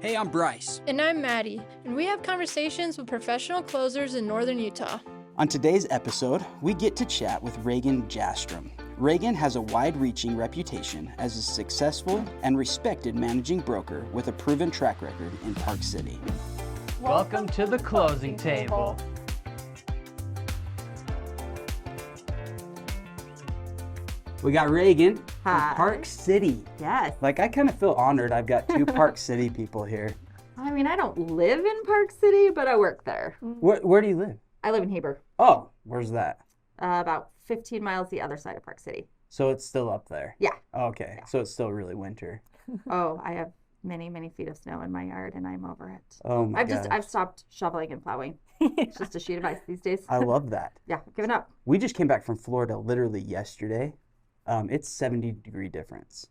Hey, I'm Bryce. And I'm Maddie, and we have conversations with professional closers in northern Utah. On today's episode, we get to chat with Reggan Jastram. Reggan has a wide-reaching reputation as a successful and respected managing broker with a proven track record in Park City. Welcome to the closing table. We got Reggan from Hi. Park City. Yes. Like, I kind of feel honored I've got two Park City people here. I mean, I don't live in Park City, but I work there. Where do you live? I live in Heber, Oh, where's that? about 15 miles the other side of Park City. So it's still up there? Yeah. Okay, so it's still really winter. Oh, I have many, many feet of snow in my yard, and I'm over it. Oh my I've stopped shoveling and plowing. It's just a sheet of ice these days. I love that. Yeah, I've given up. We just came back from Florida literally yesterday. It's 70-degree difference.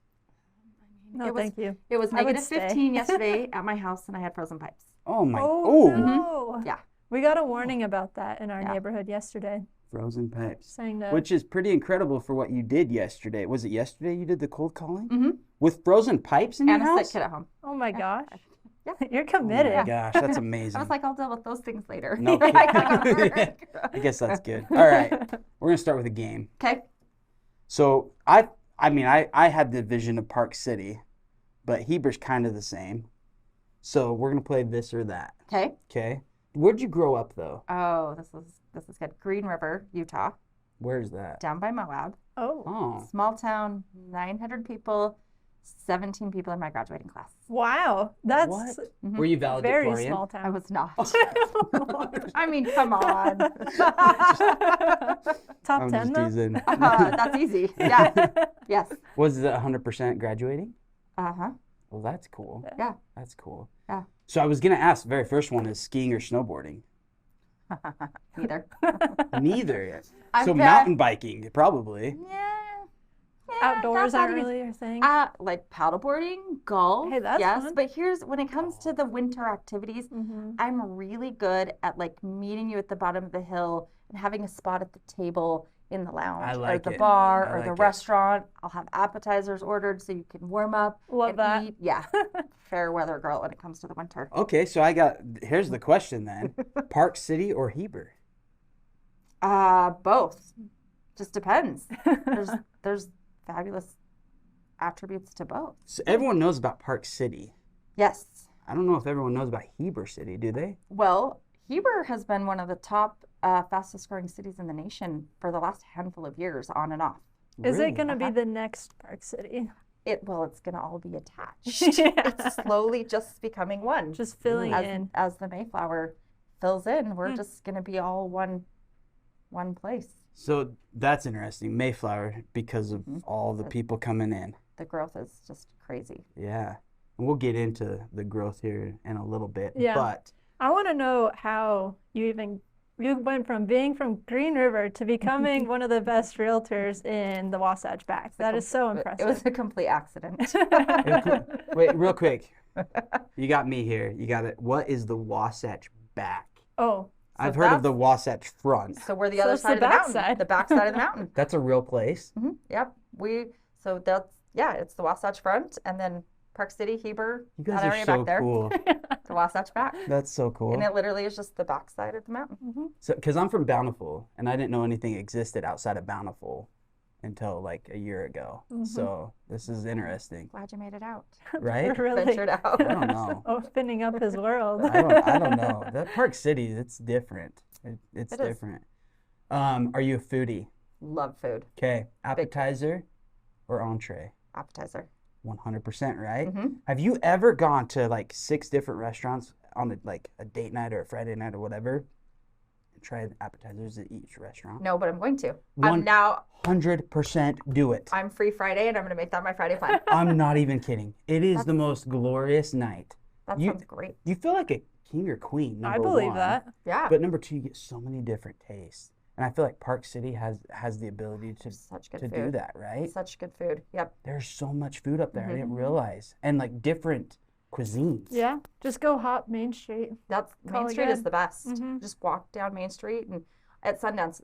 No, It was- thank you. It was I would negative stay. 15 yesterday at my house, and I had frozen pipes. Oh my! Oh, Oh, no. Yeah. We got a warning about that in our Yeah. neighborhood yesterday, frozen pipes. saying that. Which is pretty incredible for what you did yesterday. Was it yesterday you did the cold calling? Mm-hmm. With frozen pipes in And your a house? sick kid at home. Oh my gosh. Yeah. You're Oh committed. my gosh, that's amazing. I was like, I'll deal with those things later. No I gotta kidding. work. I guess that's good. All right, we're gonna start with a game. Okay. So I had the vision of Park City, but Heber's kind of the same. So we're gonna play this or that. Okay. Okay. Where'd you grow up though? Oh, this is good. Green River, Utah, Where's that? down by Moab. Oh, Oh, Small town, 900 people, 17 people in my graduating class. wow. That's what? Mhm. Were you very valedictorian? small I town. was not. I mean, come on. Top I'm 10 just though? teasing. That's easy. Yeah. Yes. Was it 100% graduating? Uh-huh. Well, that's cool. Yeah. That's cool. Yeah. So I was gonna ask, the very first one is skiing or snowboarding. Neither. Neither. I'm So bad- mountain biking, probably. Yeah. Outdoors that's not aren't even- really your thing. Like paddleboarding, golf. Hey, that's yes, fun. but here's when it comes to the winter activities, Mhm. I'm really good at like meeting you at the bottom of the hill and having a spot at the table in the lounge I or like the it. bar I or like the it. restaurant. I'll have appetizers ordered so you can warm up Love and that. eat. Yeah. Fair weather girl when it comes to the winter. Okay, so here's the question then. Park City or Heber? Both. Just depends. There's fabulous attributes to both. So everyone knows about Park City. Yes. I don't know if everyone knows about Heber City, do they? Well, Heber has been one of the top fastest growing cities in the nation for the last handful of years, on and off. Is Really? it going to be Uh-huh. the next Park City? It's going to all be attached. Yeah. It's slowly just becoming one. Just filling as, in. as the Mayflower fills in, we're just going to be all one place. So that's interesting. Mayflower, because of Mhm. all the people coming in. The growth is just crazy. Yeah. And we'll get into the growth here in a little bit. Yeah. But I want to know how you went from being from Green River to becoming one of the best realtors in the Wasatch Back. That is so impressive. It was a complete accident. wait, real quick. You got me here. You got it. What is the Wasatch Back? Oh, I've heard of the Wasatch Front. So we're the So other it's side the of the mountain. backside. The backside of the mountain. That's a real place. Yep. It's the Wasatch Front, and then Park City, Heber, You that guys are area so back there, cool. the Wasatch Back. That's so cool. And it literally is just the backside of the mountain. So, because I'm from Bountiful, and I didn't know anything existed outside of Bountiful until like a year ago. So this is interesting, Glad you made it out. right? really Ventured out. I don't know. opening up his world. I don't know. That Park City, it's different. It's It is. different. Are you a foodie? Love food. Okay, appetizer or entree? Appetizer. 100%, right? Mhm. Have you ever gone to like 6 different restaurants on a date night or a Friday night or whatever, and tried appetizers at each restaurant? No, but I'm going to. One- 100% do it. I'm free Friday, and I'm going to make that my Friday plan. I'm not even kidding. It is the most glorious night. That You- sounds great. You feel like a king or queen. I number believe one. that. Yeah. But number 2, you get so many different tastes. And I feel like Park City has the ability to Such good do food. that, right? Such good food. Yep. There's so much food up there. I Mm-hmm. didn't realize. And like different cuisines. Yeah, just go hop Main Street. That's Call Main it Street is good. the best. Mhm. Just walk down Main Street, and at Sundance,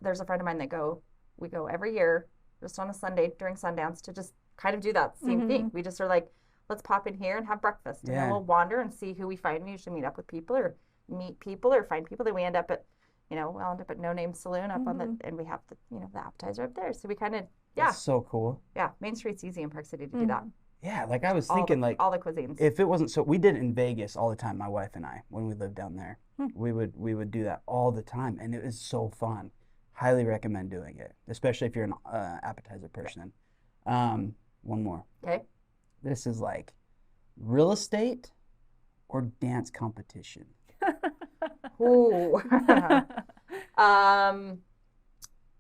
there's a friend of mine we go every year just on a Sunday during Sundance to just kind of do that same thing. We just are like, let's pop in here and have breakfast. And Yeah. then we'll wander and see who we find. We usually meet up with people or meet people or find people. Then we end up at, we'll end up at No Name Saloon up on the, and we have the, the appetizer up there. So we kind of, That's so cool. Yeah. Main Street's easy in Park City to do that. Yeah, like I was thinking, like all the cuisines. if it wasn't so, we did it in Vegas all the time. My wife and I, when we lived down there, we would do that all the time, and it was so fun. Highly recommend doing it, especially if you're an appetizer person. One more. Okay. This is like real estate or dance competition. Ooh.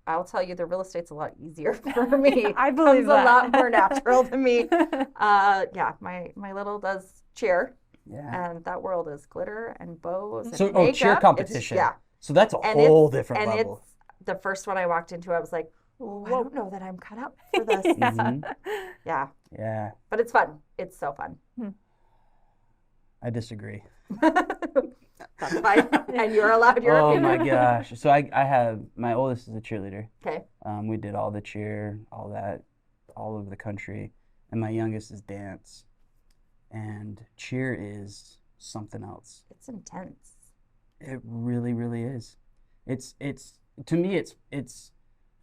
I'll tell you, the real estate's a lot easier for me. I believe It's that. a lot more natural to me. Yeah, my little does cheer, Yeah. and that world is glitter and bows and So, makeup. cheer It's- competition. Yeah, So that's a and whole it's, different and level. it's the first one I walked into. I was like, oh, I don't know that I'm cut out for this. Mhm. Yeah, Yeah, but it's fun. It's so fun. I disagree. That's fine. And you're allowed your Oh opinion. my gosh. So I have, my oldest is a cheerleader. Okay. We did all the cheer, all that, all over the country. And my youngest is dance. And cheer is something else. It's intense. It really, really is. It's to me, it's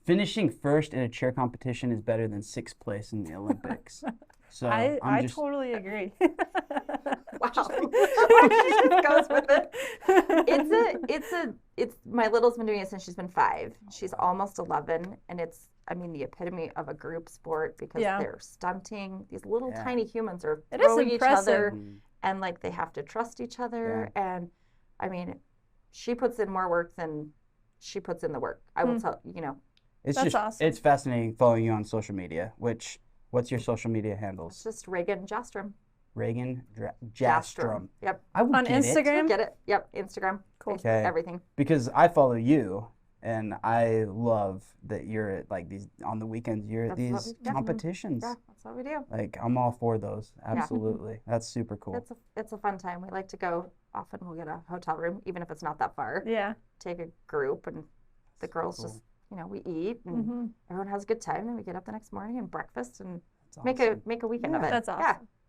finishing first in a cheer competition is better than sixth place in the Olympics. So I I'm just, totally agree. Wow. She just goes with it. It's my little's been doing it since she's been 5. She's almost 11, and it's, the epitome of a group sport because Yeah. they're stunting. These little Yeah. tiny humans are It is throwing each other, impressive. and like they have to trust each other. And she puts in more work than she puts in the work. I will tell it's That's just, awesome. it's fascinating following you on social media, what's your social media It's handles? just Reggan Jastram. Reggan Jastram. Yep. I would On get it. Instagram? Get it? Yep. Instagram. Cool. Facebook, Okay. everything. Because I follow you, and I love that you're at like these on the weekends. You're at That's what these we do. competitions. Yeah, that's what we do. Like I'm all for those. Absolutely, that's super cool. It's a fun time. We like to go. Often we'll get a hotel room, even if it's not that far. Yeah. Take a group, and the girls cool. just we eat, and hmm everyone has a good time. Then we get up the next morning and breakfast, and That's make awesome. a weekend of Yeah. it. That's awesome.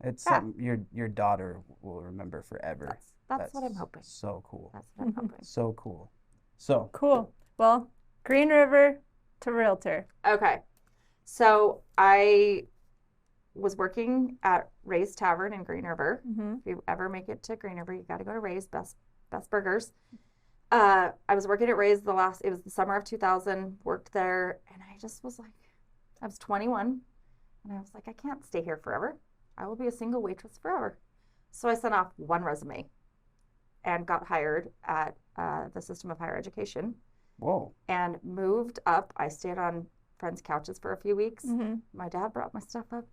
Yeah, It's yeah. something your daughter will remember forever. that's what I'm hoping. So cool. That's what I'm hoping. So cool. So Cool. Well, Green River to Realtor. Okay, so I was working at Ray's Tavern in Green River. Mm-hmm. If you ever make it to Green River, you got to go to Ray's, best burgers. I was working at Ray's it was the summer of 2000, worked there, and I just was like, I was 21, and I was like, I can't stay here forever. I will be a single waitress forever. So I sent off one resume and got hired at the System of Higher Education whoa. and moved up. I stayed on friends' couches for a few weeks. Mm-hmm. My dad brought my stuff up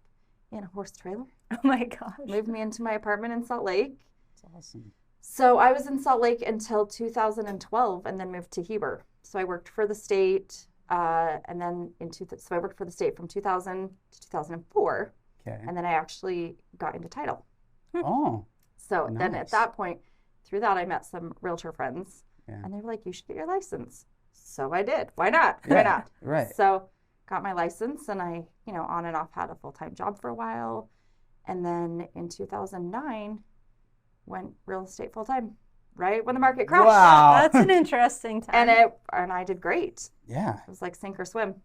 in a horse trailer, Oh my gosh. moved me into my apartment in Salt Lake. That's awesome. So I was in Salt Lake until 2012 and then moved to Heber. So I worked for the state and then so I worked for the state from 2000 to 2004. Okay. And then I actually got into title. Oh. So then at Nice. that point, through that, I met some realtor friends Yeah. and they were like, you should get your license. So I did. Why not? Yeah, Why not? right. So got my license and I, on and off had a full-time job for a while. And then in 2009, went real estate full-time, right when the market crashed. Wow. That's an interesting time. And I did great. Yeah. It was like sink or swim.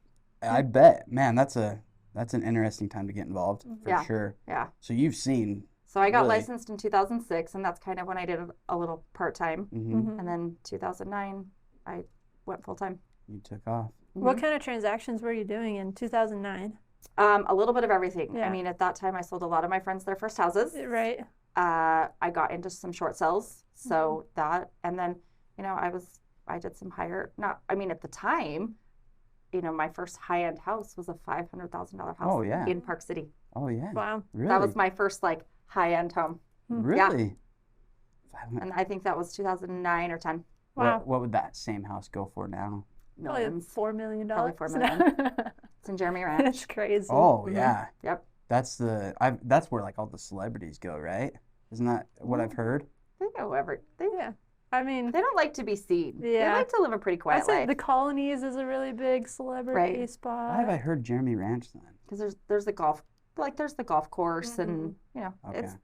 I bet. Man, that's an interesting time to get involved for Yeah. sure. Yeah. So you've seen. So I got Really? licensed in 2006, and that's kind of when I did a little part-time. Mhm. Mhm. And then 2009, I went full-time. You took off. What kind of transactions were you doing in 2009? A little bit of everything. Yeah. I mean, at that time, I sold a lot of my friends their first houses. Right. I got into some short sales, so that, and then, I did some at the time, my first high-end house was a $500,000 house Oh, yeah. in Park City. Oh yeah. Wow. Really? That was my first high-end home, Really. and I think that was 2009 or 10. Wow. What would that same house go for now? Probably Millions. $4 million. Probably $4 million. It's in Jeremy Ranch. That's crazy. Oh Mhm. yeah. Yep. That's where like all the celebrities go, right? Isn't that what I've heard? They know Yeah. I mean, they don't like to be seen. They Yeah. like to live a pretty I quiet said life. the Colonies is a really big celebrity Right. spot. Why have I heard Jeremy Ranch then? Because there's a golf like there's the golf course and, Mhm. Okay. it's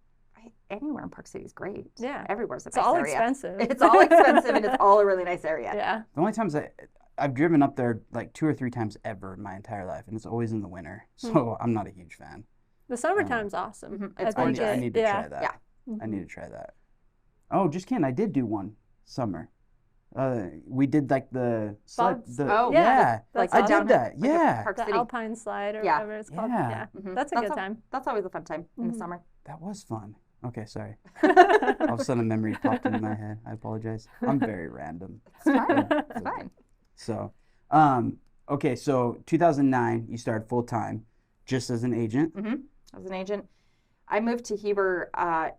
anywhere in Park City is great. Yeah. Everywhere's a It's nice all area. expensive. It's all expensive and it's all a really nice area. Yeah. The only times I've driven up there like 2 or 3 times ever in my entire life, and it's always in the winter. So I'm not a huge fan. The summertime's awesome. Mhm. I It's I think need, I it- need to yeah. try that. Yeah. I need to try that. Oh, just kidding. I did do one summer. We did like the sled, Bob's- Oh, yeah. That's I awesome. did that. Like a Yeah. Park The City. Alpine slide or Yeah. whatever it's called. Yeah. Yeah. Mhm. That's a good time. That's always a fun time in the Mhm. summer. That was fun. Okay, sorry. All of a sudden a memory popped into my head. I apologize. I'm very random. It's fine. It's fine. So, okay, so 2009, you started full time just as an agent. I was an agent. I moved to Heber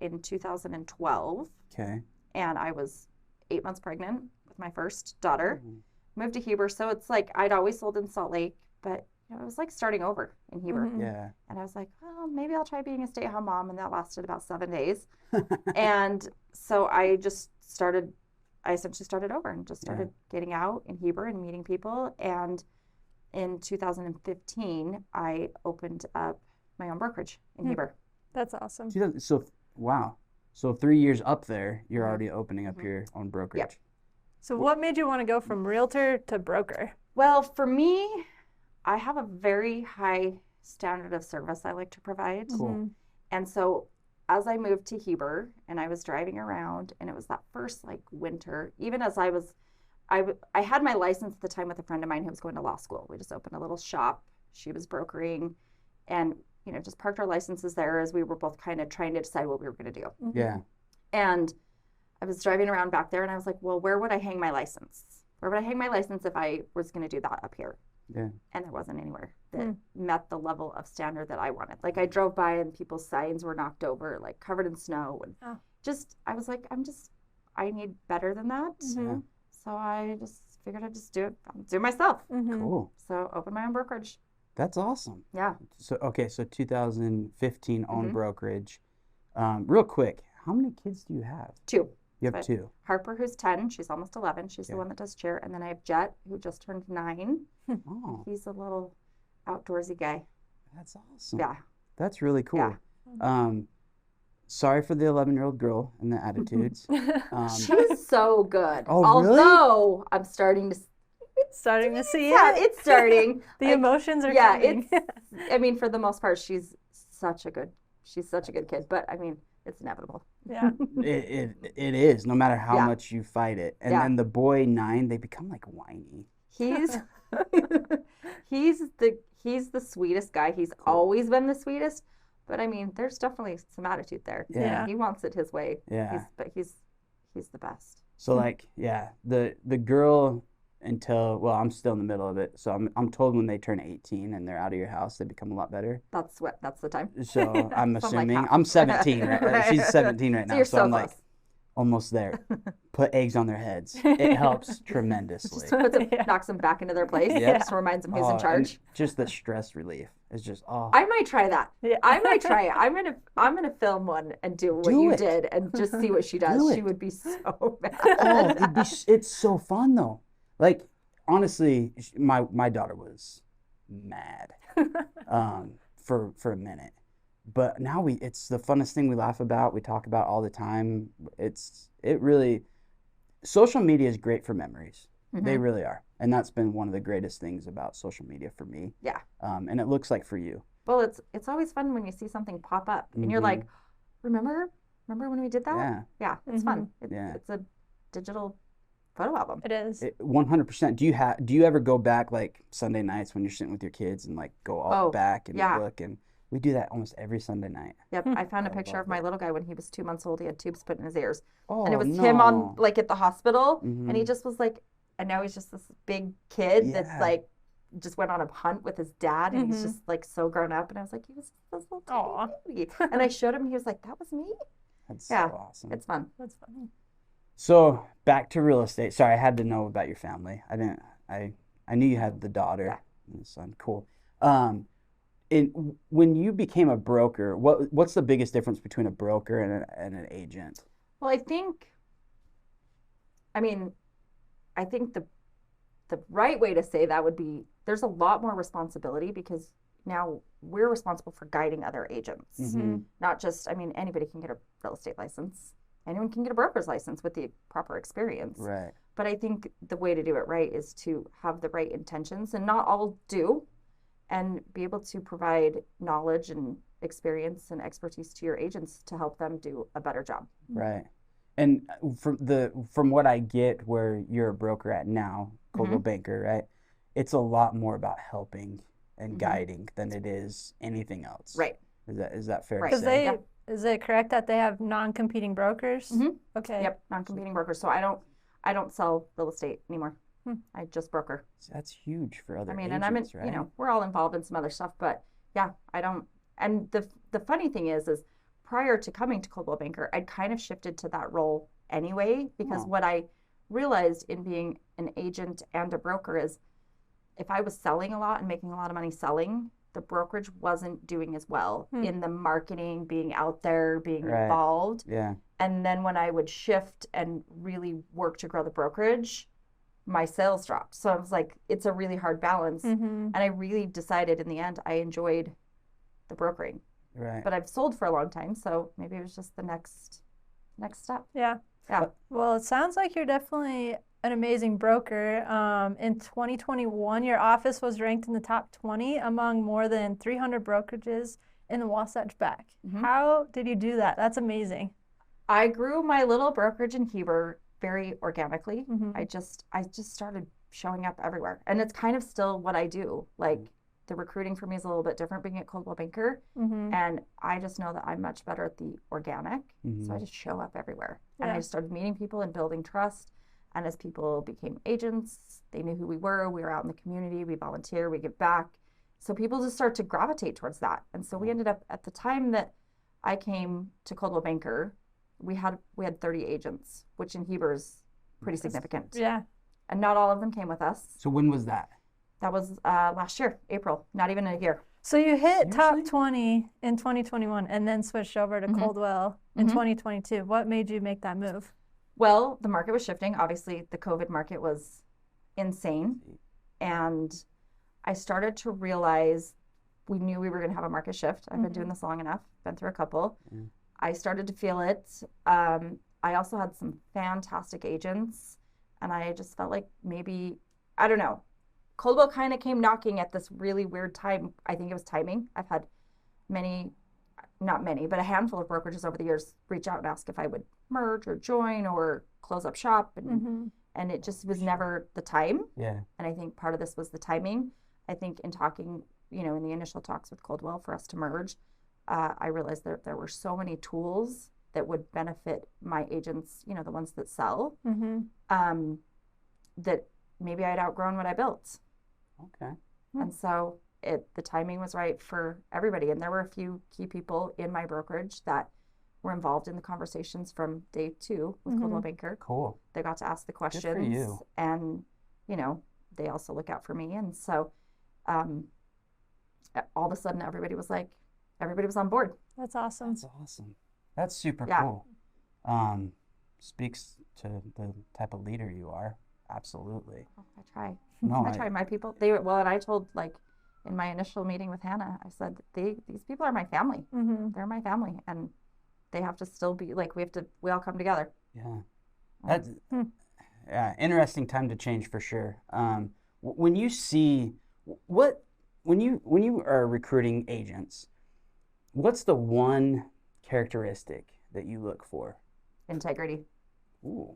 in 2012, Okay. and I was 8 months pregnant with my first daughter. Mhm. Moved to Heber, so it's like I'd always sold in Salt Lake, but it was like starting over in Heber. Mhm. Yeah. And I was like, well, maybe I'll try being a stay-at-home mom, and that lasted about 7 days. And so I essentially started over and just started getting out in Heber and meeting people. And in 2015, I opened up my own brokerage in Heber. That's awesome. So, wow. So 3 years up there, you're Mhm. already opening up Mhm. your own brokerage. So what made you want to go from realtor to broker? Well, for me, I have a very high standard of service I like to provide. Cool. Mhm. And so as I moved to Heber and I was driving around, and it was that first like winter, even as I had my license at the time with a friend of mine who was going to law school. We just opened a little shop. She was brokering, and just parked our licenses there as we were both kind of trying to decide what we were going to do. Mhm. Yeah. And I was driving around back there, and I was like, well, where would I hang my license? Where would I hang my license if I was going to do that up here? Yeah. And there wasn't anywhere that Hmm. met the level of standard that I wanted. Like I drove by and people's signs were knocked over, like covered in snow, and Oh. I was like, I need better than that. Mhm. So I just figured I'd just do it myself. Mhm. Cool. So open my own brokerage. That's awesome. Yeah. So, okay, so 2015 own Mhm. brokerage. Real quick, how many kids do you have? 2. You have But- 2. Harper, who's 10, she's almost 11. She's the Okay. one that does cheer. And then I have Jet, who just turned 9. Oh, He's a little outdoorsy guy. that's awesome. Yeah. That's really cool. Yeah. Sorry for the 11-year-old girl and the attitudes. She's so good. Oh, really? Although I'm starting to Starting to see yeah, it. it's starting. The Like, emotions are yeah, coming. I mean, for the most part, she's such a good kid. But I mean, it's inevitable. Yeah. It is, no matter how Yeah. much you fight it. And Yeah. then the boy 9, they become like whiny. He's he's the sweetest guy. He's always been the sweetest. But I mean, there's definitely some attitude there. Yeah. He wants it his way. Yeah. He's the best. So like, yeah, the girl I'm still in the middle of it. So I'm told when they turn 18 and they're out of your house, they become a lot better. That's the time. So I'm So I'm like assuming half. I'm 17 right? Right. She's 17 right So now. you're So so I'm like close. almost there. Put eggs on their heads. It helps tremendously. Just puts them, Yeah. knocks them back into their place. Yeah. Just reminds them who's Oh, in and charge. just the stress relief is just I might try that. Yeah. I might try it. I'm gonna film one and do what Do you it. did and just see what she does. Do She it. would be so mad. oh, it's so fun though. Like honestly, my daughter was mad for a minute, but now it's the funnest thing we laugh about. We talk about all the time. Social media is great for memories. They Mhm. really are, and that's been one of the greatest things about social media for me. Yeah. And it looks like for you. Well, it's always fun when you see something pop up and you're Mhm. like, remember when we did that? Yeah. Yeah, it's fun. Yeah. It's a digital photo album. It is. 100%. Do you ever go back like Sunday nights when you're sitting with your kids and like go all Oh, back and yeah. look? And we do that almost every Sunday night. Yep, I found a I picture love of my it. little guy when he was 2 months old. He had tubes put in his ears, Oh, and it was him on like at the hospital, and he Mhm. just was like, and now he's just this big kid Yeah. that's like, just went on a hunt with his dad, and he's Mhm. just like so grown up. And I was like, he was this little Aw. tiny baby, and I showed him. He was like, that was me. That's Yeah. so awesome. It's fun. That's funny. So back to real estate. Sorry, I had to know about your family. I knew you had the daughter Yeah. and the son. Cool. When you became a broker, what's the biggest difference between a broker and an agent? Well, I think the right way to say that would be there's a lot more responsibility because now we're responsible for guiding other agents. Mhm. Not just, I mean, anybody can get a real estate license. Anyone can get a broker's license with the proper experience. Right. But I think the way to do it right is to have the right intentions, and not all do, and be able to provide knowledge and experience and expertise to your agents to help them do a better job. Right. And from what I get where you're a broker at now, Coldwell Banker, right? It's a lot more about helping and guiding than it is anything else. Right. Is that fair Right. to Because say? is it correct that they have non-competing brokers? Okay. Yep, non-competing brokers. So I don't sell real estate anymore. I just broker. That's huge for other I mean, agents, and I'm in, right? you know, we're all involved in some other stuff, but yeah, I don't. And the funny thing is prior to coming to Coldwell Banker, I'd kind of shifted to that role anyway, because what I realized in being an agent and a broker is if I was selling a lot and making a lot of money selling, the brokerage wasn't doing as well in the marketing, being out there, being involved. Yeah. And then when I would shift and really work to grow the brokerage, my sales dropped. So I was like, it's a really hard balance. And I really decided in the end, I enjoyed the brokering. Right. But I've sold for a long time, so maybe it was just the next step. Yeah. Yeah. Well, it sounds like you're definitely an amazing broker. In 2021, your office was ranked in the top 20 among more than 300 brokerages in the Wasatch back. How did you do that? That's amazing. I grew my little brokerage in Heber very organically. I just started showing up everywhere. And it's kind of still what I do. Like the recruiting for me is a little bit different being at Coldwell Banker. And I just know that I'm much better at the organic. So I just show up everywhere. And I just started meeting people and building trust. And as people became agents, they knew who we were. We were out in the community. We volunteer. We give back. So people just start to gravitate towards that. And so we ended up, at the time that I came to Coldwell Banker, we had 30 agents, which in Heber is pretty significant. Yeah. And not all of them came with us. So when was that? That was last year, April, not even a year. So you hit top Seriously? 20 in 2021 and then switched over to Coldwell in 2022. What made you make that move? Well, the market was shifting. Obviously, the COVID market was insane. And I started to realize we knew we were going to have a market shift. I've been doing this long enough, been through a couple. I started to feel it. I also had some fantastic agents, and I just felt like maybe, I don't know, Coldwell kind of came knocking at this really weird time. I think it was timing. I've had not many, but a handful of brokerages over the years reach out and ask if I would merge or join or close up shop. And it just was never the time. Yeah. And I think part of this was the timing. I think in talking, you know, in the initial talks with Coldwell for us to merge, I realized that there were so many tools that would benefit my agents, you know, the ones that sell, that maybe I'd outgrown what I built. Okay. And so the timing was right for everybody. And there were a few key people in my brokerage that were involved in the conversations from day 2 with Coldwell Banker. Cool. They got to ask the questions. Good for you. And, you know, they also look out for me. And so all of a sudden everybody was on board. That's awesome. That's awesome. That's super Yeah. cool. Speaks to the type of leader you are. Absolutely. Oh, I try. No, I try. My people, and I told, like, in my initial meeting with Hannah, I said, these people are my family. They're my family. And they have to still be, like, we all come together. Yeah. That's yeah, interesting time to change for sure. When you see when you are recruiting agents, what's the one characteristic that you look for? Integrity Ooh.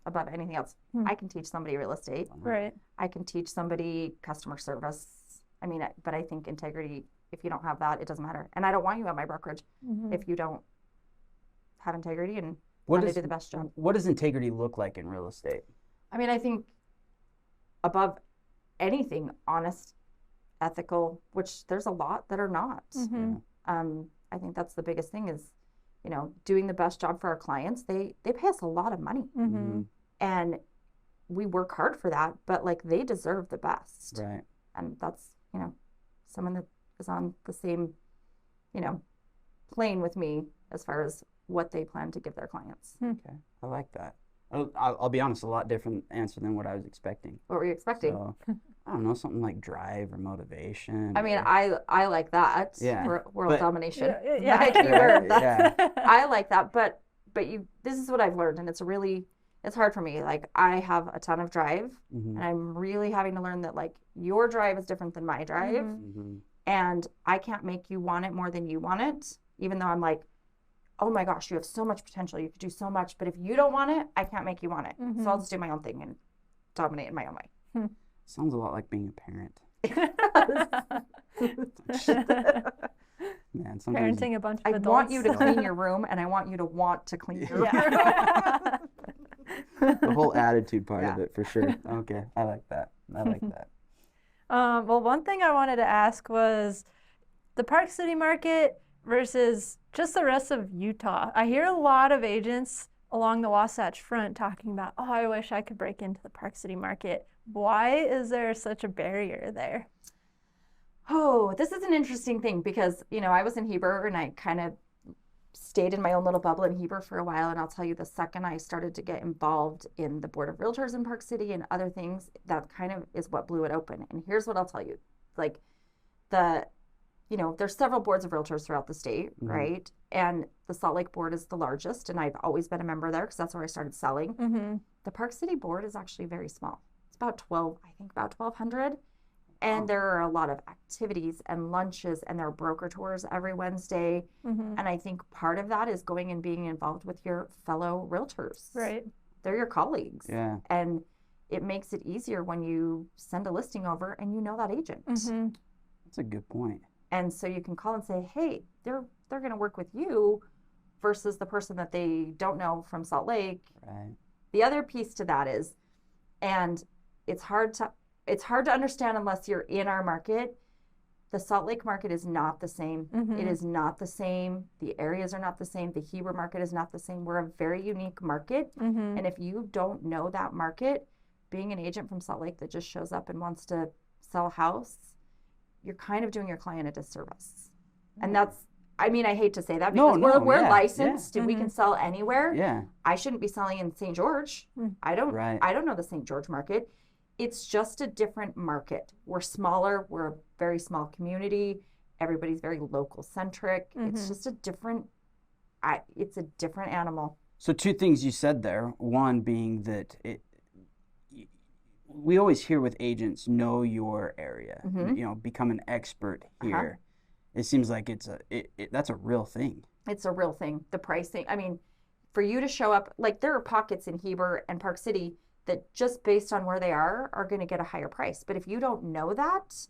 above anything else. I can teach somebody real estate. Right. I can teach somebody customer service. I mean, but I think integrity, if you don't have that, it doesn't matter. And I don't want you at my brokerage if you don't have integrity and want to do the best job. What does integrity look like in real estate? I mean, I think above anything, honest, ethical, which there's a lot that are not. I think that's the biggest thing is, you know, doing the best job for our clients. They pay us a lot of money. And we work hard for that, but like they deserve the best. Right. And that's, you know, someone that is on the same, you know, plane with me as far as what they plan to give their clients. Okay. I like that. I'll be honest, a lot different answer than what I was expecting. What were you expecting? So, I don't know, something like drive or motivation. I mean, or, I like that. Yeah, World but- domination. Yeah. That keyword. Right, yeah. I like that, but this is what I've learned, and it's hard for me. Like, I have a ton of drive, Mhm. and I'm really having to learn that, like, your drive is different than my drive, Mhm. and I can't make you want it more than you want it, even though I'm like, oh my gosh, you have so much potential, you could do so much, but if you don't want it, I can't make you want it. So I'll just do my own thing and dominate in my own way. Sounds a lot like being a parent. Man, sometimes Parenting a bunch of I adults. want you to clean your room, and I want you to want to clean your room. Yeah. the whole attitude part of Yeah. it for sure. Okay, I like that. I like that. Well, one thing I wanted to ask was the Park City market versus just the rest of Utah. I hear a lot of agents along the Wasatch Front talking about, oh, I wish I could break into the Park City market. Why is there such a barrier there? Oh, this is an interesting thing because, I was in Heber and I kind of stayed in my own little bubble in Heber for a while. And I'll tell you, the second I started to get involved in the Board of Realtors in Park City and other things, that kind of is what blew it open. And here's what I'll tell you. Like, there's several boards of realtors throughout the state, right? And the Salt Lake board is the largest, and I've always been a member there because that's where I started selling. Mm-hmm. The Park City board is actually very small. It's about 1,200. And there are a lot of activities and lunches, and there are broker tours every Wednesday. Mm-hmm. And I think part of that is going and being involved with your fellow realtors. Right. They're your colleagues. Yeah. And it makes it easier when you send a listing over and you know that agent. Mm-hmm. That's a good point. And so you can call and say, hey, they're going to work with you versus the person that they don't know from Salt Lake. Right. The other piece to that is, and it's hard to understand unless you're in our market, the Salt Lake market is not the same. Mm-hmm. It is not the same. The areas are not the same. The Heber market is not the same. We're a very unique market. Mm-hmm. And if you don't know that market, being an agent from Salt Lake that just shows up and wants to sell a house, you're kind of doing your client a disservice. And that's, I hate to say that because we're yeah, licensed and we Mm-hmm. can sell anywhere. Yeah. I shouldn't be selling in St. George. I don't know the St. George market. It's just a different market. We're smaller. We're a very small community. Everybody's very local centric. It's just a different animal. So two things you said there. One being that we always hear with agents, know your area, become an expert here. It seems like that's a real thing. It's a real thing. The pricing, for you to show up, like there are pockets in Heber and Park City that just based on where they are going to get a higher price. But if you don't know that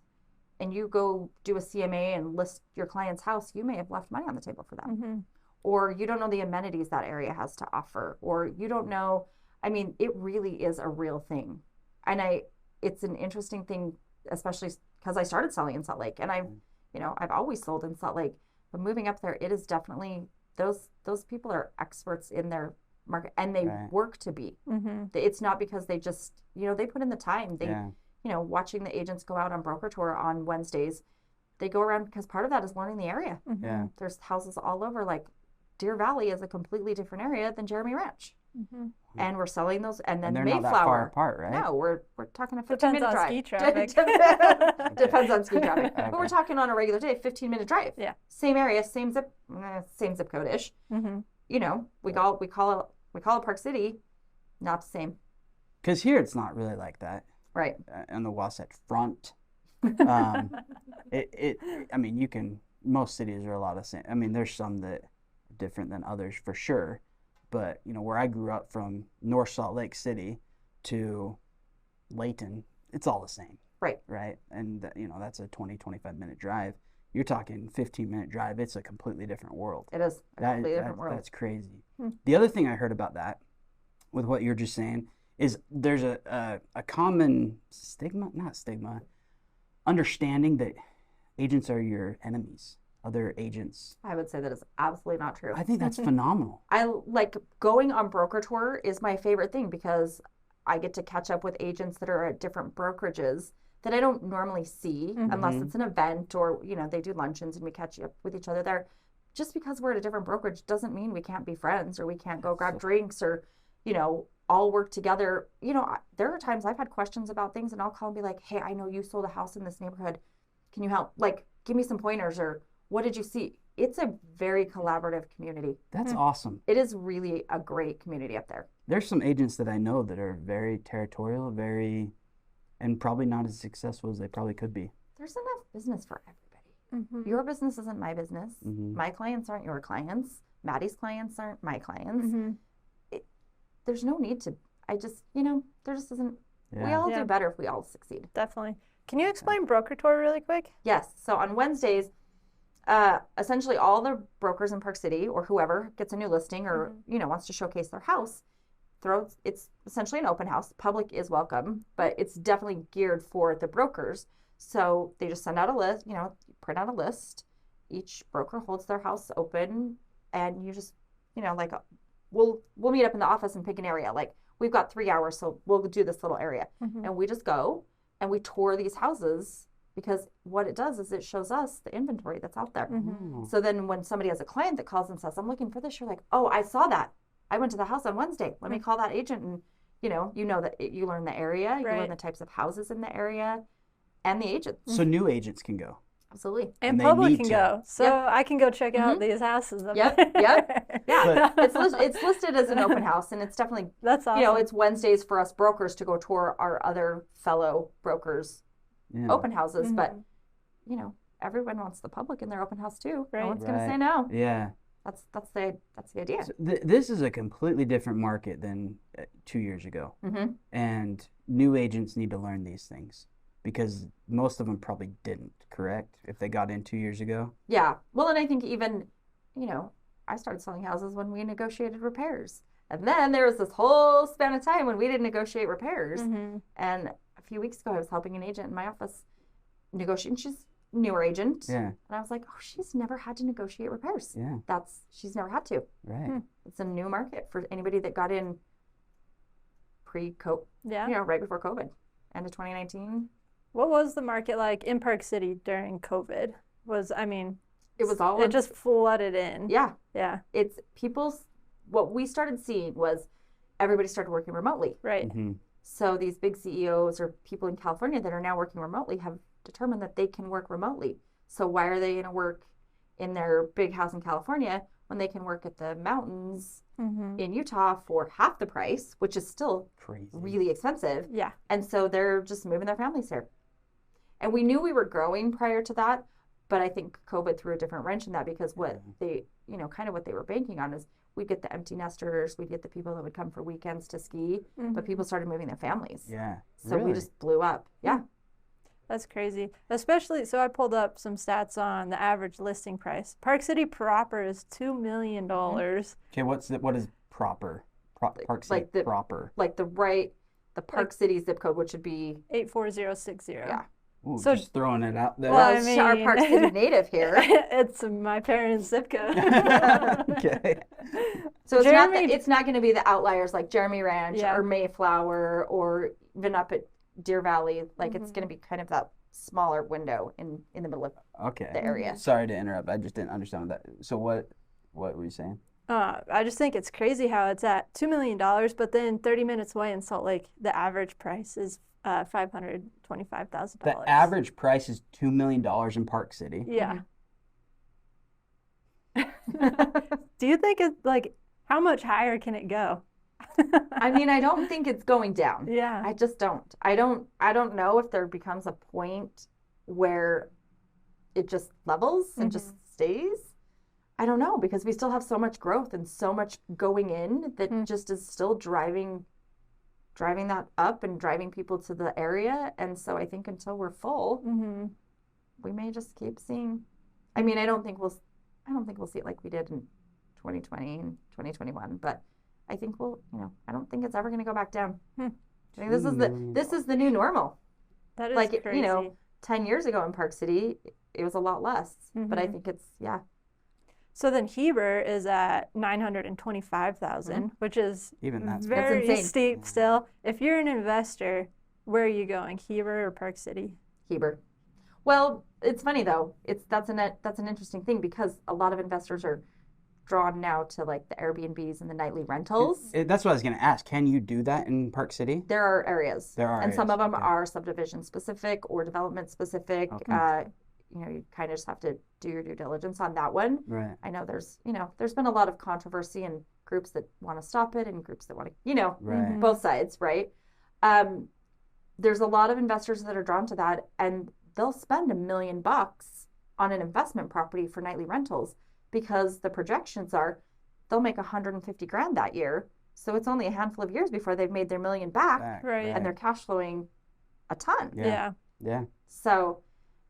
and you go do a CMA and list your client's house, you may have left money on the table for them. Mm-hmm. Or you don't know the amenities that area has to offer. Or you don't know, it really is a real thing. And it's an interesting thing, especially because I started selling in Salt Lake and I've always sold in Salt Lake, but moving up there, it is definitely, those people are experts in their market and they work to be. Mm-hmm. It's not because they just, they put in the time. They, watching the agents go out on broker tour on Wednesdays, they go around because part of that is learning the area. Mm-hmm. Yeah. There's houses all over, like Deer Valley is a completely different area than Jeremy Ranch. Mm-hmm. And we're selling those, and then they're Mayflower. not that far apart, right? No, we're talking a 15-minute Depends on drive. ski traffic. Depends on ski traffic. Okay. But we're talking on a regular day, 15-minute drive. Yeah. Same area, same zip code-ish. Mm-hmm. We call it Park City, not the same. Because here it's not really like that. Right. On the Wasatch Front. Most cities are a lot of same. There's some that are different than others for sure. But, where I grew up from North Salt Lake City to Layton, it's all the same. Right. Right. And, that's a 20, 25-minute drive. You're talking 15-minute drive. It's a completely different world. It is a completely different world. That's crazy. The other thing I heard about that, with what you're just saying, is there's a common understanding that agents are your enemies, other agents. I would say that is absolutely not true. I think that's phenomenal. I like going on broker tour is my favorite thing because I get to catch up with agents that are at different brokerages that I don't normally see unless it's an event or, they do luncheons and we catch up with each other there. Just because we're at a different brokerage doesn't mean we can't be friends or we can't go grab drinks or, all work together. You know, there are times I've had questions about things, and I'll call and be like, hey, I know you sold a house in this neighborhood. Can you help? Like, give me some pointers, or what did you see? It's a very collaborative community. That's awesome. It is really a great community up there. There's some agents that I know that are very territorial, and probably not as successful as they probably could be. There's enough business for everybody. Your business isn't my business. My clients aren't your clients. Maddie's clients aren't my clients. There's no need to, there just isn't, we all do better if we all succeed. Definitely. Can you explain Broker Tour really quick? Yes. So on Wednesdays, essentially all the brokers in Park City or whoever gets a new listing or, wants to showcase their house, it's essentially an open house. Public is welcome, but it's definitely geared for the brokers. So they just send out a list, print out a list. Each broker holds their house open, and you just, we'll meet up in the office and pick an area. Like, we've got 3 hours, so we'll do this little area. And we just go and we tour these houses, because what it does is it shows us the inventory that's out there. So then when somebody has a client that calls and says, I'm looking for this, you're like, oh, I saw that. I went to the house on Wednesday. Let me call that agent. And, you know that you learn the area, you learn the types of houses in the area, and the agents. So new agents can go. Absolutely. And public can go. So I can go check out these houses. Yeah. It's listed as an open house, and it's definitely, that's awesome. It's Wednesdays for us brokers to go tour our other fellow brokers open houses. But, everyone wants the public in their open house too. No one's going to say no. Yeah. That's the idea. So this is a completely different market than 2 years ago. And new agents need to learn these things, because most of them probably didn't, correct? If they got in 2 years ago? Yeah. Well, and I think even, I started selling houses when we negotiated repairs. And then there was this whole span of time when we didn't negotiate repairs. And a few weeks ago, I was helping an agent in my office negotiate. She's a newer agent. Yeah. And I was like, oh, she's never had to negotiate repairs. Yeah. She's never had to. Right. It's a new market for anybody that got in pre-COVID, right before COVID, end of 2019. What was the market like in Park City during COVID? It was all. It just flooded in. Yeah. Yeah. It's what we started seeing was everybody started working remotely. Right. So these big CEOs or people in California that are now working remotely have determined that they can work remotely. So why are they going to work in their big house in California when they can work at the mountains in Utah for half the price, which is still crazy, really expensive. Yeah. And so they're just moving their families here. And we knew we were growing prior to that, but I think COVID threw a different wrench in that, because what they, kind of what they were banking on is we'd get the empty nesters, we'd get the people that would come for weekends to ski, but people started moving their families. Yeah. So we just blew up. Yeah. That's crazy. Especially, so I pulled up some stats on the average listing price. Park City proper is $2 million. Okay, what is proper? Park City proper. Like the Park City zip code, which would be 84060. Yeah. Ooh, so just throwing it out there. Well, our Park City native here. It's my parents' zip code. Okay. So it's not going to be the outliers like Jeremy Ranch or Mayflower or even up at Deer Valley. Like it's going to be kind of that smaller window in the middle of the area. Sorry to interrupt. I just didn't understand that. So what were you saying? I just think it's crazy how it's at $2 million, but then 30 minutes away in Salt Lake, the average price is $525,000. The average price is $2 million in Park City. Yeah. Do you think it's like, how much higher can it go? I mean, I don't think it's going down. Yeah. I just don't. I don't know if there becomes a point where it just levels and just stays. I don't know, because we still have so much growth and so much going in that just is still driving that up and driving people to the area. And so I think until we're full, we may just keep seeing. I mean, I don't think we'll see it like we did in 2020 and 2021, but I think I don't think it's ever going to go back down. I think this is the new normal. That is like crazy. 10 years ago in Park City, it was a lot less, but I think it's So then Heber is at $925,000, which is that's very steep still. If you're an investor, where are you going, Heber or Park City? Heber. Well, it's funny though. That's an interesting thing, because a lot of investors are drawn now to like the Airbnbs and the nightly rentals. That's what I was going to ask. Can you do that in Park City? There are areas. There are and some of areas, them okay. are subdivision specific or development specific. Okay. You kind of just have to do your due diligence on that one. Right. I know there's been a lot of controversy and groups that want to stop it and groups that want to, Right. both sides, right? There's a lot of investors that are drawn to that, and they'll spend $1 million on an investment property for nightly rentals because the projections are they'll make 150 grand that year. So it's only a handful of years before they've made their $1 million back, Right. and they're cash flowing a ton. Yeah. Yeah. So,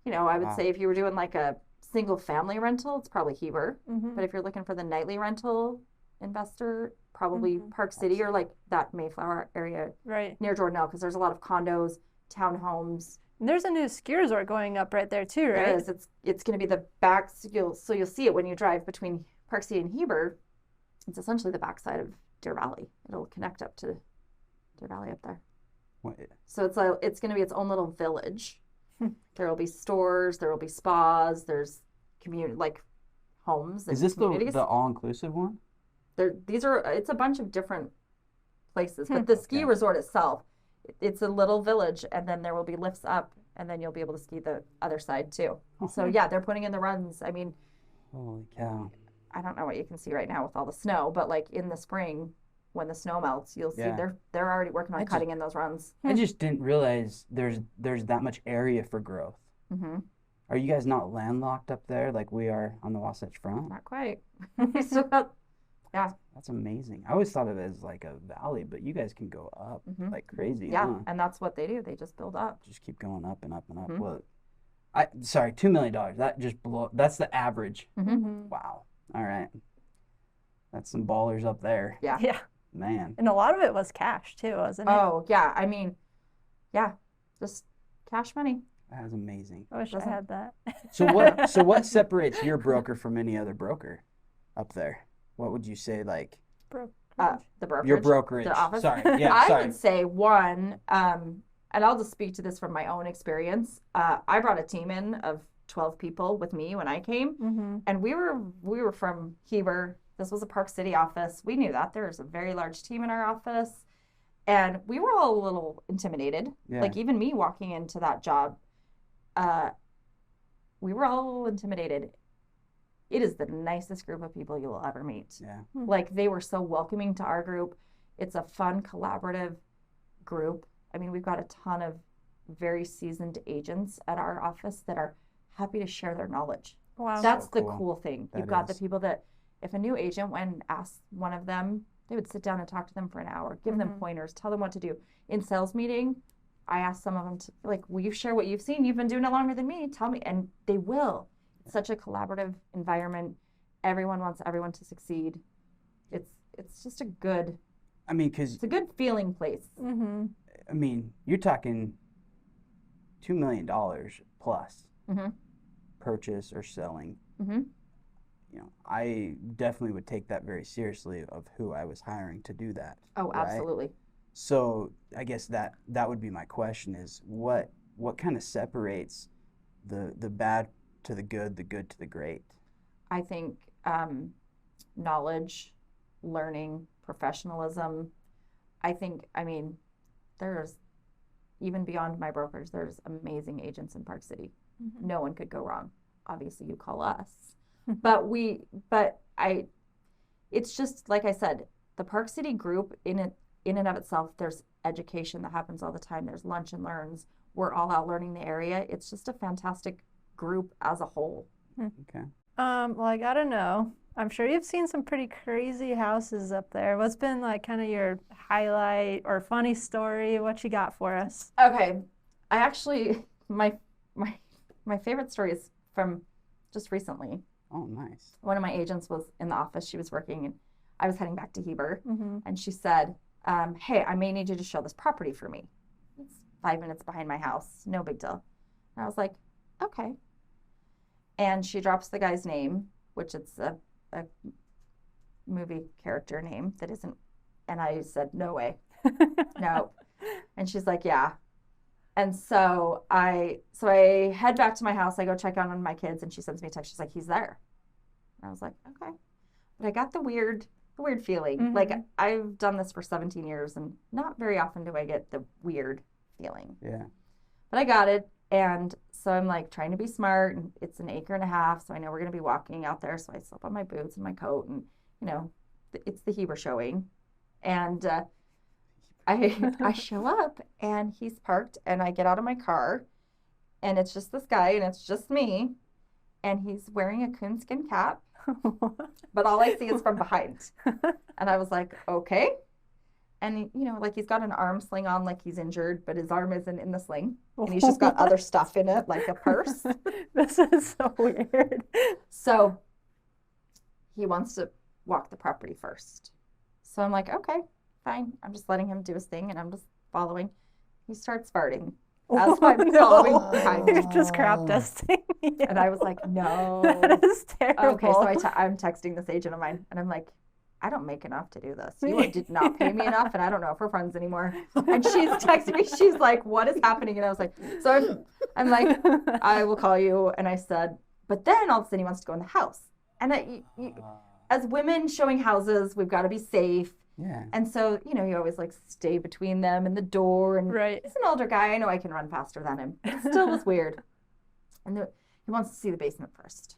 I would Wow. say if you were doing like a single family rental, it's probably Heber. Mm-hmm. But if you're looking for the nightly rental investor, probably Mhm. Park City or like that Mayflower area Right. near Jordanelle, because there's a lot of condos, townhomes. And there's a new ski resort going up right there too, right? There is. It's going to be the back. You'll see it when you drive between Park City and Heber. It's essentially the backside of Deer Valley. It'll connect up to Deer Valley up there. What- So it's going to be its own little village. There will be stores. There will be spas. There's community like homes. And Is this communities. the all-inclusive one? It's a bunch of different places, but the ski Okay. resort itself, it's a little village, and then there will be lifts up, and then you'll be able to ski the other side too. So yeah, they're putting in the runs. I mean, Holy cow. I don't know what you can see right now with all the snow, but like in the spring when the snow melts, you'll see Yeah. they're already working on I cutting in those runs. I just didn't realize there's that much area for growth. Mm-hmm. Are you guys not landlocked up there like we are on the Wasatch Front? Not quite. We still got That's amazing. I always thought of it as like a valley, but you guys can go up Mhm. like crazy. yeah, Huh? and that's what they do. They just build up. Just keep going up and up and up. Mhm. Well, sorry, $2 million. That just that's the average. Mm-hmm. Wow. All right. That's some ballers up there. Yeah. Yeah. Man. And a lot of it was cash too, wasn't it? Oh yeah. I mean, yeah, just cash money. That is amazing. I wish I Doesn't- had that. So what separates your broker from any other broker up there? What would you say like The brokerage. your brokerage? The office. Sorry. Yeah, I sorry. would say one, and I'll just speak to this from my own experience. I brought a team in of 12 people with me when I came, Mm-hmm. and we were from Heber. This was a Park City office. We knew that there was a very large team in our office, and we were all a little intimidated. Yeah. Like even me walking into that job, we were all intimidated. It is the nicest group of people you will ever meet. Yeah. Like they were so welcoming to our group. It's a fun, collaborative group. I mean, we've got a ton of very seasoned agents at our office that are happy to share their knowledge. Wow. That's the cool. cool thing. That You've got the is. people that if a new agent went and asked one of them, they would sit down and talk to them for an hour, give them Mhm. pointers, tell them what to do. In sales meeting, I asked some of them to like, will you share what you've seen? You've been doing it longer than me. Tell me. And they will. It's such a collaborative environment. Everyone wants everyone to succeed. It's just a good it's a good feeling place. Mm-hmm. You're talking $2 million plus Mhm. purchase or selling. Mhm. I definitely would take that very seriously of who I was hiring to do that. Oh, right? absolutely. So I guess that would be my question is what kind of separates the bad to the good to the great? I think knowledge, learning, professionalism. There's even beyond my brokers, there's amazing agents in Park City. Mm-hmm. No one could go wrong. Obviously, you call us, it's just like I said, the Park City group in and of itself. There's education that happens all the time. There's lunch and learns. We're all out learning the area. It's just a fantastic group as a whole. Okay. Well, I gotta know. I'm sure you've seen some pretty crazy houses up there. What's been like kind of your highlight or funny story? What you got for us? Okay, I actually my favorite story is from just recently. Oh, nice. One of my agents was in the office. She was working, and I was heading back to Heber, Mm-hmm. and she said, "Hey, I may need you to show this property for me. It's 5 minutes behind my house. No big deal." And I was like, "Okay." And she drops the guy's name, which it's a movie character name that isn't. And I said, "No way, no." And she's like, "Yeah." And so I head back to my house. I go check on my kids, and she sends me a text. She's like, "He's there." And I was like, "Okay." but I got the weird feeling. Like I've done this for 17 years and not very often do I get the weird feeling. Yeah. But I got it. And so I'm like trying to be smart, and it's an acre and a half. So I know we're going to be walking out there. So I slip on my boots and my coat, and it's the Heber showing. And I show up and he's parked, and I get out of my car, and it's just this guy and it's just me. And he's wearing a coonskin cap, but all I see is from behind. And I was like, okay. And, like he's got an arm sling on like he's injured, but his arm isn't in the sling. And he's just got other stuff in it, like a purse. This is so weird. So he wants to walk the property first. So I'm like, okay, fine. I'm just letting him do his thing, and I'm just following. He starts farting as I'm following behind. You're just crap dusting. Yeah. And I was like, no. That is terrible. Okay, so I'm texting this agent of mine, and I'm like, I don't make enough to do this. You did not pay me enough, and I don't know if we're friends anymore. And she's texting me. She's like, what is happening? And I was like, so I'm like, I will call you. And I said, but then all of a sudden he wants to go in the house. And as women showing houses, we've got to be safe. Yeah. And so, you always like stay between them and the door. And he's an older guy. I know I can run faster than him. It still was weird. And he wants to see the basement first.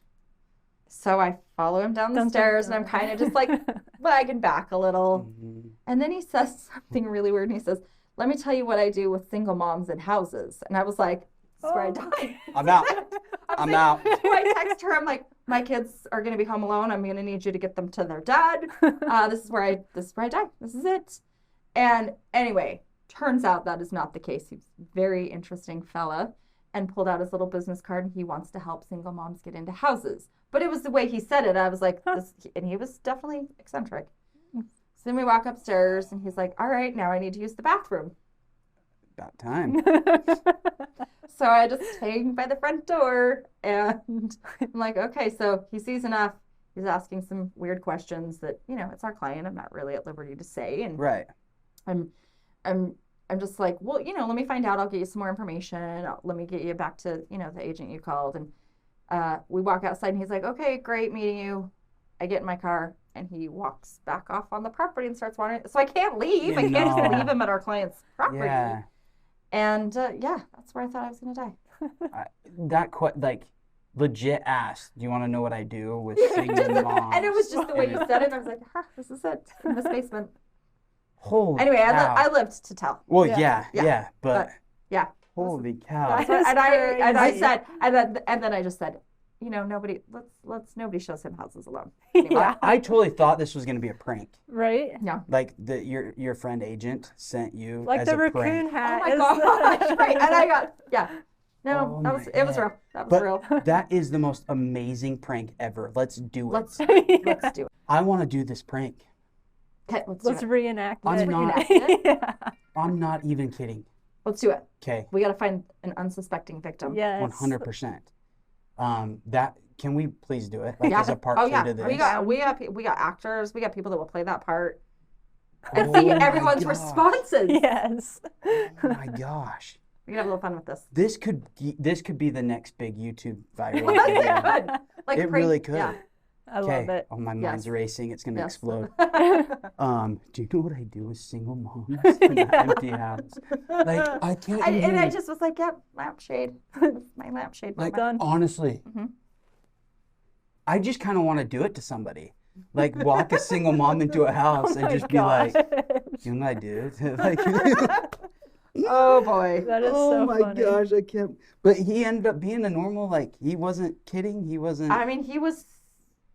So I follow him down the stairs, and I'm kind of just like lagging back a little. Mm-hmm. And then he says something really weird. And he says, let me tell you what I do with single moms in houses. And I was like, this is where I die. I'm out. I'm out. So I text her. I'm like, my kids are going to be home alone. I'm going to need you to get them to their dad. This is where I die. This is it. And anyway, turns out that is not the case. He's a very interesting fella, and pulled out his little business card, and he wants to help single moms get into houses. But it was the way he said it. I was like, this, and he was definitely eccentric. So then we walk upstairs, and he's like, all right, now I need to use the bathroom. About time. So I just hang by the front door, and I'm like, okay, so he sees enough. He's asking some weird questions that, it's our client. I'm not really at liberty to say. And Right. I'm just like, well, let me find out. I'll get you some more information. Let me get you back to, the agent you called. And we walk outside, and he's like, okay, great meeting you. I get in my car, and he walks back off on the property and starts wandering. So I can't leave. I can't just leave him at our client's property. Yeah. And that's where I thought I was going to die. Legit asked, do you want to know what I do with single moms? And it was just the way you said it. I was like, this is it. In this basement. Holy anyway, cow. I lived to tell. Well, yeah, but yeah. Holy cow. And I said, and then I just said, nobody shows him houses alone. Yeah. I totally thought this was going to be a prank. Right? No. Like your friend agent sent you like as the a raccoon prank. hat. Oh my gosh. Right. And I got, No, Oh it was real. That was real. That is the most amazing prank ever. Let's do it. Let's do it. I want to do this prank. Okay, Let's reenact it. Not- Yeah. I'm not even kidding. Let's do it. Okay. We got to find an unsuspecting victim. Yes. 100%. Can we please do it? Like as a part 2 to this. We got actors. We got people that will play that part. And Oh see my everyone's gosh. responses. Yes. Oh my gosh. We can have a little fun with this. This could be the next big YouTube viral Yes, video. it could. Like It really could. Yeah. I love it. Oh, my mind's Yes. racing. It's gonna Yes. explode. Do you know what I do with single moms in an empty house? Like I can't. And I just was like, yep, lampshade. My lampshade. like moment. honestly, Mhm. I just kind of want to do it to somebody. Like walk a single mom into a house and just be like, you know what I do? Like, Oh boy. That is oh so my funny. gosh, I can't. But he ended up being a normal. Like he wasn't kidding. He wasn't. I mean, he was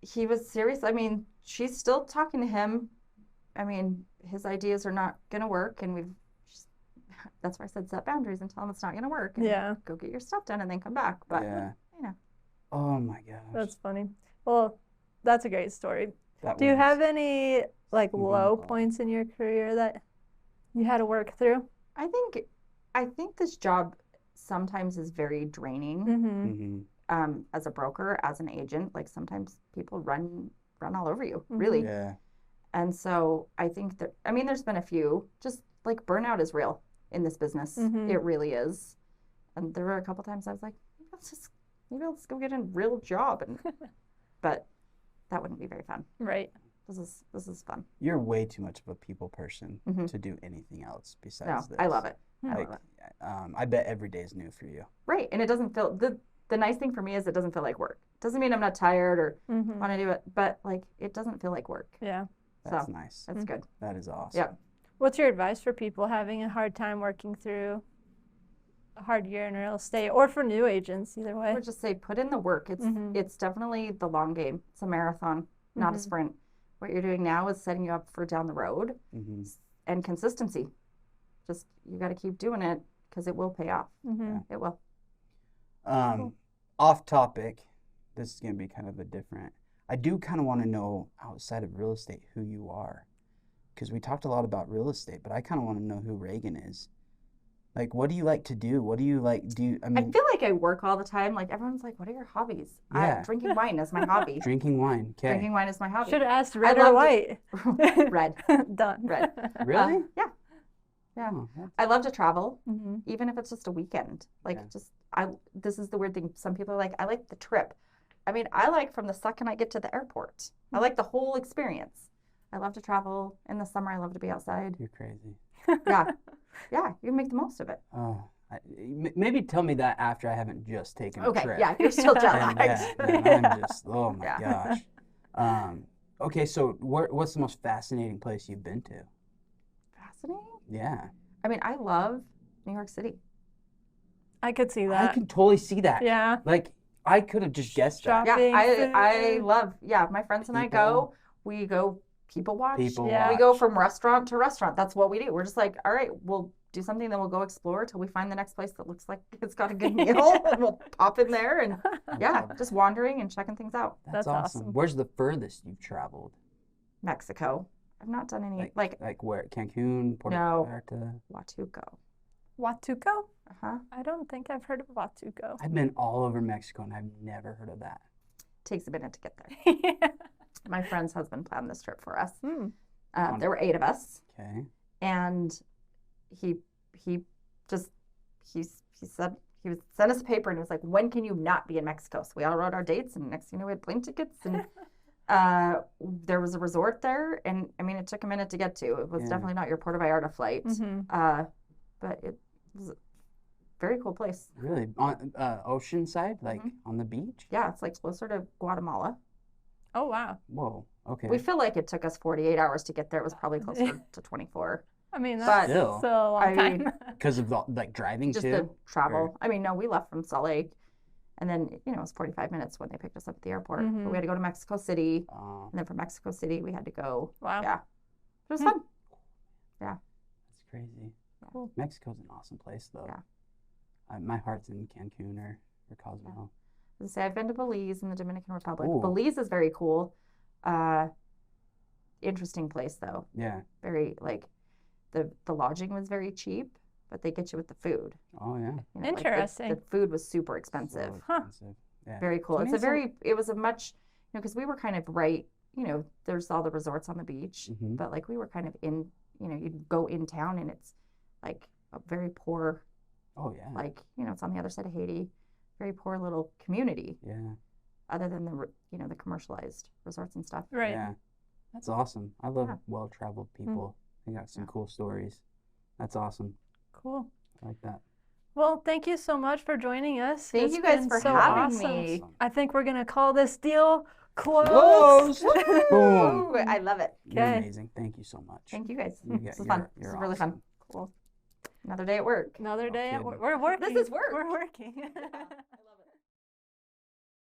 serious. I mean, she's still talking to him. I mean, his ideas are not going to work, and that's why I said set boundaries and tell him it's not going to work. And Yeah. go get your stuff done and then come back. But Yeah. you know. Oh my gosh. That's funny. Well, that's a great story. That Do you was- have any like low Mhm. points in your career that you had to work through? I think this job sometimes is very draining. Mm-hmm. Mhm. As a broker, as an agent, like sometimes people run all over you, really. Yeah. And so I think that, I mean, there's been a few, just like burnout is real in this business. Mhm. It really is. And there were a couple times I was like, maybe I'll just go get a real job. But that wouldn't be very fun. Right. This is fun. You're way too much of a people person Mhm. to do anything else No, besides this. I love it. I Like, love it. I bet every day is new for you. Right, and it doesn't feel the nice thing for me is it doesn't feel like work. Doesn't mean I'm not tired or Mm-hmm. want to do it, but like it doesn't feel like work. Yeah. That's So, nice. That's good. That is awesome. Yeah. What's your advice for people having a hard time working through a hard year in real estate, or for new agents, either I way? would just say put in the work. Mhm. It's definitely the long game. It's a marathon, not a Mhm. sprint. What you're doing now is setting you up for down the road hmm and consistency. Just you got to keep doing it because it will pay off. Mm-hmm. It will. Off topic. This is going to be kind of a different. I do kind of want to know outside of real estate who you are, because we talked a lot about real estate, but I kind of want to know who Reggan is. Like, what do you like to do? What do you like do? I I mean, feel like I work all the time. Like everyone's like, "What are your hobbies?" Yeah. Drinking wine is my hobby. drinking wine. Okay. Drinking wine is my hobby. Should have asked red love or to- white. Red. Done. Red. Really? Yeah. Yeah. Oh, that's- I love to travel, Mm-hmm. even if it's just a weekend. Like Yeah. this is the weird thing. Some people are like, I like the trip. I mean, I like from the second I get to the airport. I like the whole experience. I love to travel. In the summer, I love to be outside. You're crazy. Yeah. Yeah. You can make the most of it. Oh, maybe tell me that after I haven't just taken a Okay. trip. Yeah. You're still jet And, lagged. then I'm just, oh my Yeah. gosh. Okay, so what's the most fascinating place you've been to? Fascinating. Yeah. I mean, I love New York City. I could see I that. can totally see that. Yeah. Like, I could have just guessed that. Shop- Yeah. Shopping, I food. love, my friends and I go, we go people watch. People Yeah. We go watch. from restaurant to restaurant. That's what we do. We're just like, all right, we'll do something, then we'll go explore till we find the next place that looks like it's got a good meal, and we'll pop in there and yeah, just wandering and checking things out. That's awesome. Where's the furthest you've traveled? Mexico. I've not done any like Like where? Cancun, Puerto No. Vallarta? Watuco. Watuco? Uh-huh. I don't think I've heard of Watuco. I've been all over Mexico and I've never heard of that. Takes a minute to get there. Yeah. My friend's husband planned this trip for us. Hmm. There were 8 of us, Okay. and he said he would send us a paper and he was like, when can you not be in Mexico? So we all wrote our dates, and next thing you know, we had plane tickets, and there was a resort there, and I mean, it took a minute to get to. It was Yeah. definitely not your Puerto Vallarta flight, Mm-hmm. but it was a very cool place. Really? On ocean side? Like Mm-hmm. on the beach? Yeah, it's like closer to Guatemala. Oh, wow. Whoa. Okay. We feel like it took us 48 hours to get there. It was probably closer to 24. I mean, But- that's Still. still a long I time. mean, Because of the driving Just too? the travel. I mean, no, we left from Salt Lake, and then it was 45 minutes when they picked us up at the airport. But Mhm. we had to go to Mexico City, Oh, and then from Mexico City we had to go. Wow. Yeah, it was Hmm. fun. that's crazy. Cool. Mexico's an awesome place though. Yeah. My heart's in Cancun or Cozumel. As I say, I've been to Belize and the Dominican Republic. Ooh. Belize is very cool. Interesting place though. Yeah. Very like the lodging was very cheap, but they get you with the food. Oh yeah. Like, Interesting. the food was super expensive. So Huh. expensive. Yeah. Very cool. So It's maybe some- it was a much, because we were kind of right, there's all the resorts on the beach, Mhm. but like we were kind of in, you'd go in town and it's like a very poor, Oh yeah. like, it's on the other side of Haiti, very poor little community Yeah. other than the commercialized resorts and stuff. Right. Yeah. That's awesome. I love Yeah. well-traveled people. They got some cool stories. That's awesome. Cool. I like that. Well, thank you so much for joining us. Thank It's you guys been for so having awesome. me. I think we're going to call this deal closed. Closed. Boom. Ooh, I love it. You're Okay. amazing. Thank you so much. Thank you guys. You This got- was fun. you're- This you're was really fun. awesome. Cool. Another day at work. Another day. kidding. We're working. This is work. We're working. I love